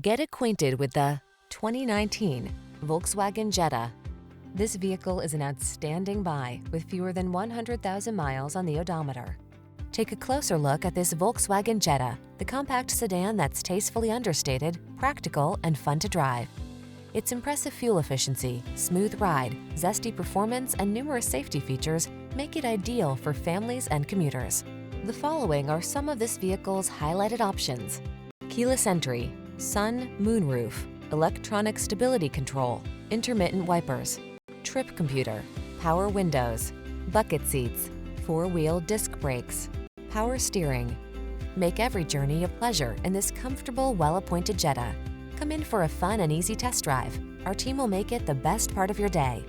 Get acquainted with the 2019 Volkswagen Jetta. This vehicle is an outstanding buy with fewer than 100,000 miles on the odometer. Take a closer look at this Volkswagen Jetta, the compact sedan that's tastefully understated, practical, and fun to drive. Its impressive fuel efficiency, smooth ride, zesty performance, and numerous safety features make it ideal for families and commuters. The following are some of this vehicle's highlighted options: keyless entry, sun, moonroof, electronic stability control, intermittent wipers, trip computer, power windows, bucket seats, four-wheel disc brakes, power steering. Make every journey a pleasure in this comfortable, well-appointed Jetta. Come in for a fun and easy test drive. Our team will make it the best part of your day.